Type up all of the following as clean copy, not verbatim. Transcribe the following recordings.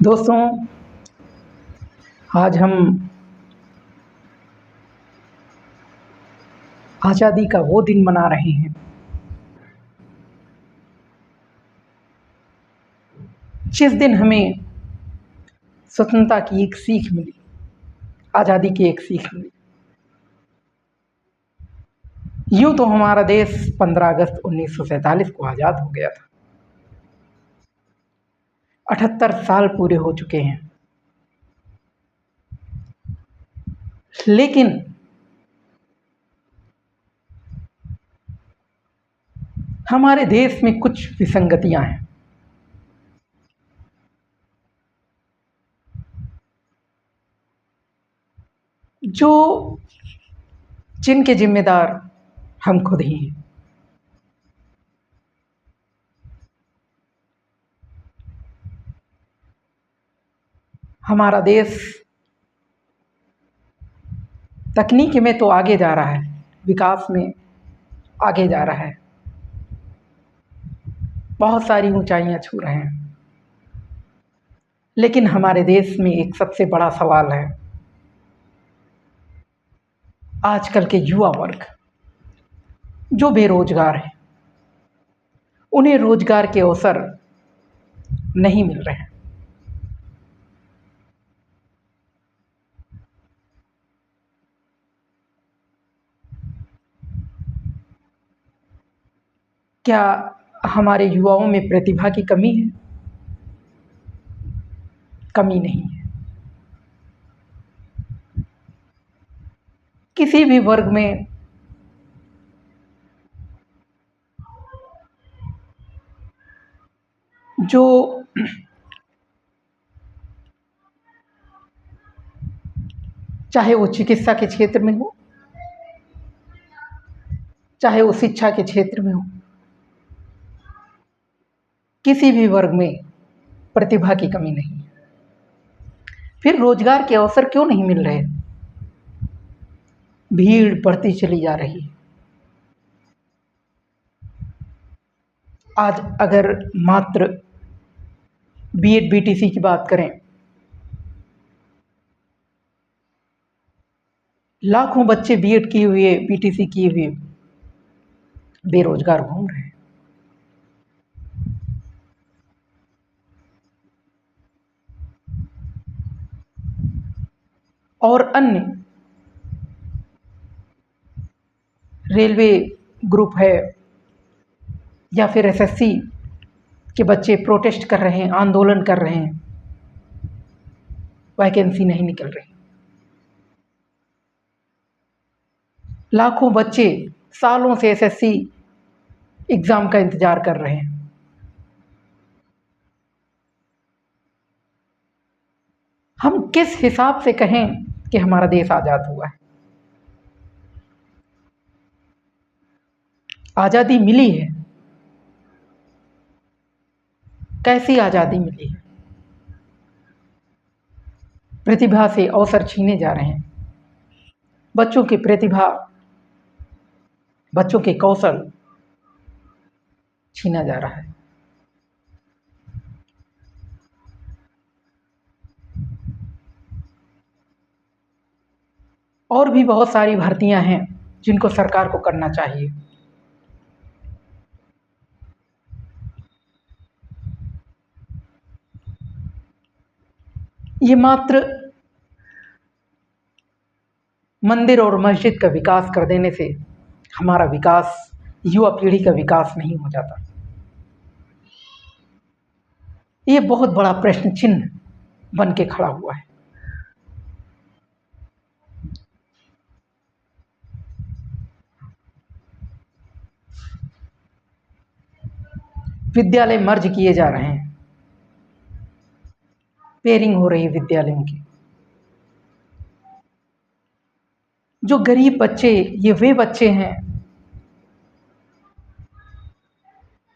दोस्तों, आज हम आज़ादी का वो दिन मना रहे हैं जिस दिन हमें स्वतंत्रता की एक सीख मिली, आज़ादी की एक सीख मिली। यूँ तो हमारा देश 15 अगस्त 1947 को आज़ाद हो गया था। 78 साल पूरे हो चुके हैं, लेकिन हमारे देश में कुछ विसंगतियाँ हैं। जो जिनके जिम्मेदार हम खुद ही हैं। हमारा देश तकनीक में तो आगे जा रहा है, विकास में आगे जा रहा है, बहुत सारी ऊंचाइयां छू रहे हैं, लेकिन हमारे देश में एक सबसे बड़ा सवाल है। आजकल के युवा वर्ग जो बेरोजगार हैं, उन्हें रोजगार के अवसर नहीं मिल रहे हैं। क्या हमारे युवाओं में प्रतिभा की कमी है? कमी नहीं है। किसी भी वर्ग में जो चाहे वो चिकित्सा के क्षेत्र में हो, चाहे वो शिक्षा के क्षेत्र में हो, किसी भी वर्ग में प्रतिभा की कमी नहीं है। फिर रोजगार के अवसर क्यों नहीं मिल रहे? भीड़ बढ़ती चली जा रही है। आज अगर मात्र बीएड बीटीसी की बात करें, लाखों बच्चे बीएड किए हुए, बीटीसी किए हुए बेरोजगार घूम रहे हैं। और अन्य रेलवे ग्रुप है या फिर एसएससी के बच्चे प्रोटेस्ट कर रहे हैं, आंदोलन कर रहे हैं, वैकेंसी नहीं निकल रही। लाखों बच्चे सालों से एसएससी एग्जाम का इंतजार कर रहे हैं। हम किस हिसाब से कहें कि हमारा देश आजाद हुआ है? आजादी मिली है, कैसी आजादी मिली है? प्रतिभा से अवसर छीने जा रहे हैं। बच्चों की प्रतिभा, बच्चों के कौशल छीना जा रहा है। और भी बहुत सारी भर्तियां हैं जिनको सरकार को करना चाहिए। ये मात्र मंदिर और मस्जिद का विकास कर देने से हमारा विकास, युवा पीढ़ी का विकास नहीं हो जाता। ये बहुत बड़ा प्रश्न चिन्ह बन के खड़ा हुआ है। विद्यालय मर्ज किए जा रहे हैं, पेयरिंग हो रही है विद्यालयों की। जो गरीब बच्चे, ये वे बच्चे हैं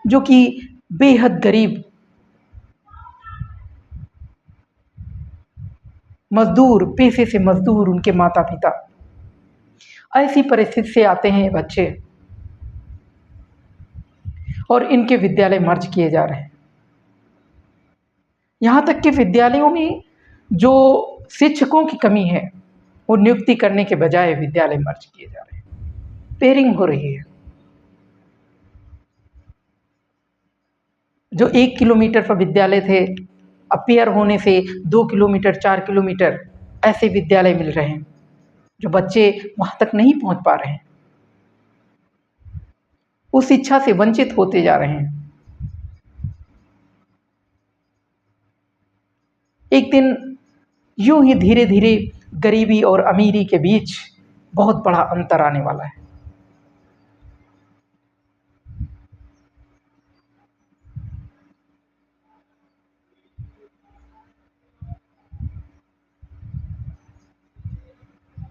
जो कि बेहद गरीब मजदूर, पेशे से मजदूर, उनके माता पिता, ऐसी परिस्थिति से आते हैं बच्चे, और इनके विद्यालय मर्ज किए जा रहे हैं। यहाँ तक कि विद्यालयों में जो शिक्षकों की कमी है, वो नियुक्ति करने के बजाय विद्यालय मर्ज किए जा रहे हैं, पेयरिंग हो रही है। जो 1 किलोमीटर पर विद्यालय थे, अब पेयर होने से 2 किलोमीटर, 4 किलोमीटर ऐसे विद्यालय मिल रहे हैं, जो बच्चे वहाँ तक नहीं पहुँच पा रहे हैं, उस शिक्षा से वंचित होते जा रहे हैं। एक दिन यूं ही धीरे-धीरे गरीबी और अमीरी के बीच बहुत बड़ा अंतर आने वाला है।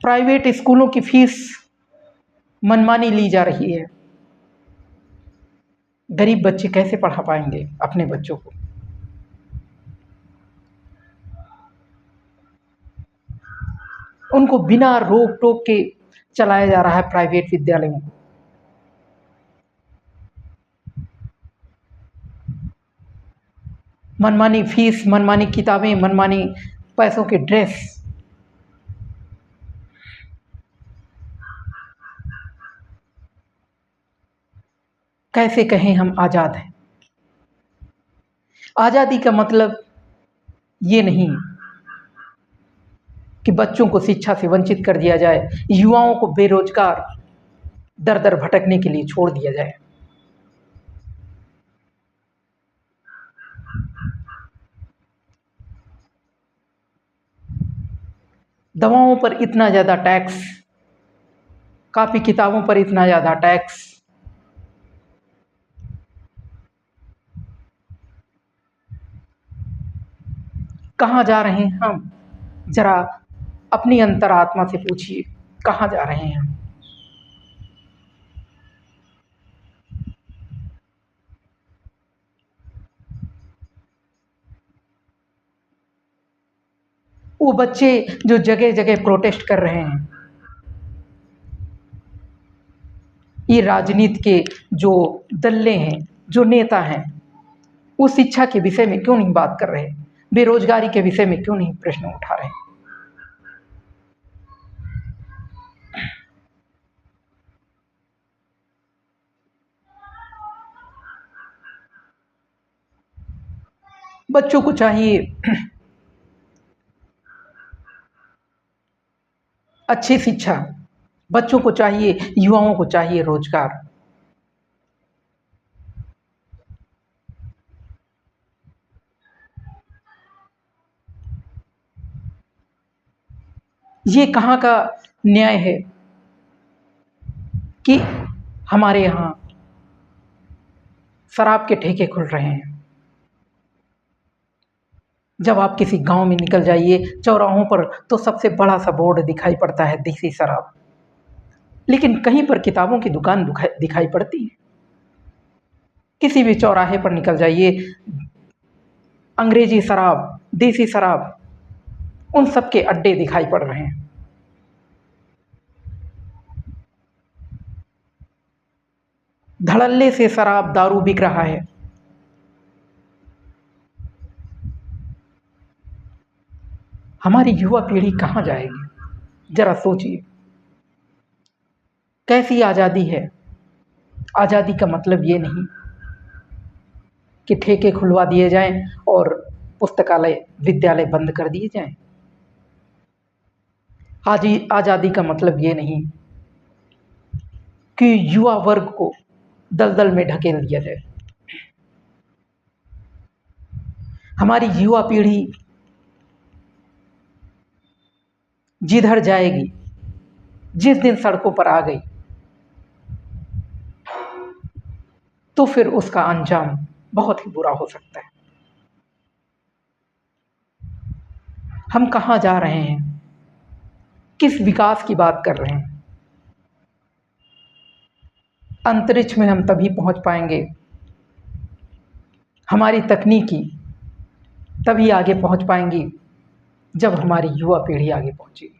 प्राइवेट स्कूलों की फीस मनमानी ली जा रही है। गरीब बच्चे कैसे पढ़ा पाएंगे अपने बच्चों को? उनको बिना रोक टोक के चलाया जा रहा है प्राइवेट विद्यालयों को। मनमानी फीस, मनमानी किताबें, मनमानी पैसों के ड्रेस। कैसे कहें हम आज़ाद हैं? आज़ादी का मतलब ये नहीं कि बच्चों को शिक्षा से वंचित कर दिया जाए, युवाओं को बेरोजगार दर-दर भटकने के लिए छोड़ दिया जाए। दवाओं पर इतना ज़्यादा टैक्स, कॉपी किताबों पर इतना ज़्यादा टैक्स, कहाँ जा रहे हैं हम? ज़रा अपनी अंतरात्मा से पूछिए, कहाँ जा रहे हैं हम? वो बच्चे जो जगह-जगह प्रोटेस्ट कर रहे हैं, ये राजनीति के जो दल्ले हैं, जो नेता हैं, वो शिक्षा के विषय में क्यों नहीं बात कर रहे? बेरोजगारी के विषय में क्यों नहीं प्रश्न उठा रहे? बच्चों को चाहिए अच्छी शिक्षा, बच्चों को चाहिए, युवाओं को चाहिए रोजगार। ये कहाँ का न्याय है कि हमारे यहाँ शराब के ठेके खुल रहे हैं। जब आप किसी गांव में निकल जाइए, चौराहों पर तो सबसे बड़ा सा बोर्ड दिखाई पड़ता है, देसी शराब। लेकिन कहीं पर किताबों की दुकान दिखाई पड़ती है। किसी भी चौराहे पर निकल जाइए, अंग्रेजी शराब, देसी शराब, उन सब के अड्डे दिखाई पड़ रहे हैं। धड़ल्ले से शराब, दारू बिक रहा है। हमारी युवा पीढ़ी कहाँ जाएगी? जरा सोचिए। कैसी आज़ादी है? आज़ादी का मतलब ये नहीं कि ठेके खुलवा दिए जाएं और पुस्तकालय, विद्यालय बंद कर दिए जाएं। आज़ादी का मतलब ये नहीं कि युवा वर्ग को दलदल में ढकेल दिया जाए। हमारी युवा पीढ़ी जिधर जाएगी, जिस दिन सड़कों पर आ गई, तो फिर उसका अंजाम बहुत ही बुरा हो सकता है। हम कहाँ जा रहे हैं? किस विकास की बात कर रहे हैं? अंतरिक्ष में हम तभी पहुंच पाएंगे, हमारी तकनीकी तभी आगे पहुंच पाएंगी जब हमारी युवा पीढ़ी आगे पहुंचेगी।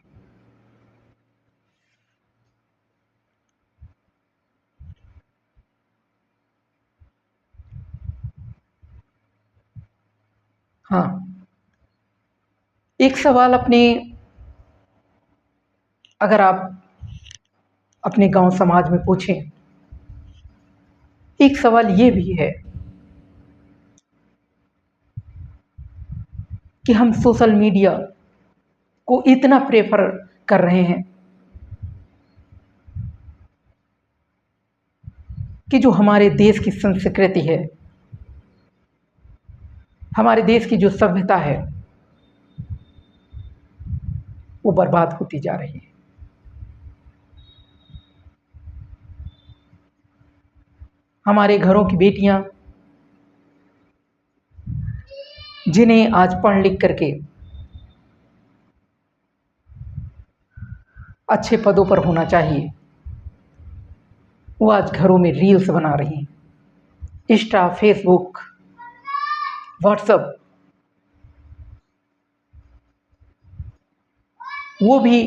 हाँ। एक सवाल अगर आप अपने गांव समाज में पूछें, एक सवाल ये भी है कि हम सोशल मीडिया को इतना प्रेफर कर रहे हैं कि जो हमारे देश की संस्कृति है, हमारे देश की जो सभ्यता है, वो बर्बाद होती जा रही है। हमारे घरों की बेटियां, जिन्हें आज पढ़ लिख करके अच्छे पदों पर होना चाहिए, वो आज घरों में रील्स बना रही हैं। इंस्टा, फेसबुक, व्हाट्सएप, वो भी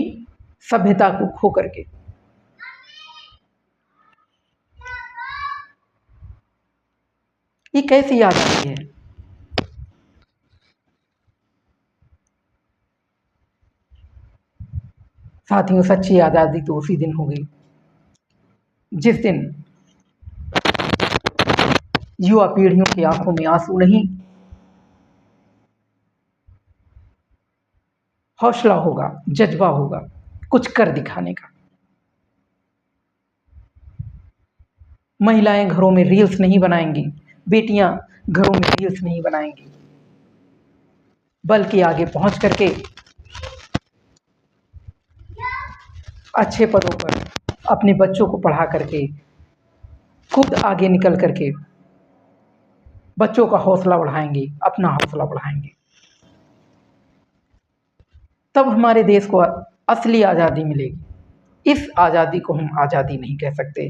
सभ्यता को खो करके। ये कैसी आज़ादी है? साथियों, सच्ची आज़ादी तो उसी दिन होगी जिस दिन युवा पीढ़ियों की आंखों में आंसू नहीं, हौसला होगा, जज्बा होगा कुछ कर दिखाने का। महिलाएं घरों में रील्स नहीं बनाएंगी, बेटियां घरों में रील्स नहीं बनाएंगी, बल्कि आगे पहुंच करके अच्छे पदों पर अपने बच्चों को पढ़ा करके, खुद आगे निकल करके बच्चों का हौसला बढ़ाएंगी, अपना हौसला बढ़ाएंगी। तब हमारे देश को असली आज़ादी मिलेगी। इस आज़ादी को हम आज़ादी नहीं कह सकते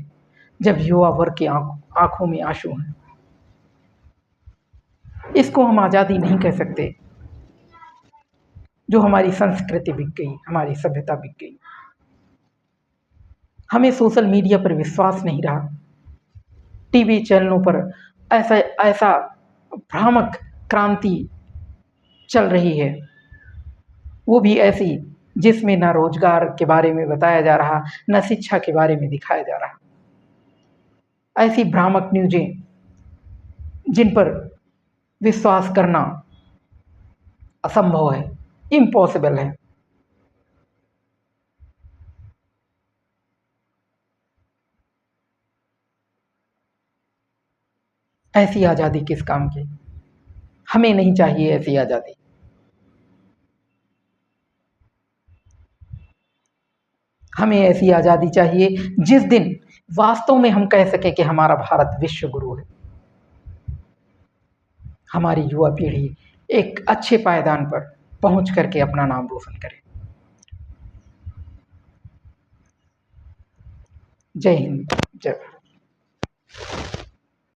जब युवा वर्ग की आंखों में आंसू हैं। इसको हम आज़ादी नहीं कह सकते जो हमारी संस्कृति बिक गई, हमारी सभ्यता बिक गई। हमें सोशल मीडिया पर विश्वास नहीं रहा। टीवी चैनलों पर ऐसा ऐसा भ्रामक क्रांति चल रही है, वो भी ऐसी जिसमें ना रोजगार के बारे में बताया जा रहा, ना शिक्षा के बारे में दिखाया जा रहा। ऐसी भ्रामक न्यूज़ें जिन पर विश्वास करना असंभव है, इम्पॉसिबल है। ऐसी आज़ादी किस काम की? हमें नहीं चाहिए ऐसी आज़ादी। हमें ऐसी आज़ादी चाहिए जिस दिन वास्तव में हम कह सकें कि हमारा भारत विश्व गुरु है। हमारी युवा पीढ़ी एक अच्छे पायदान पर पहुंच करके अपना नाम रोशन करे। जय हिंद, जय भारत।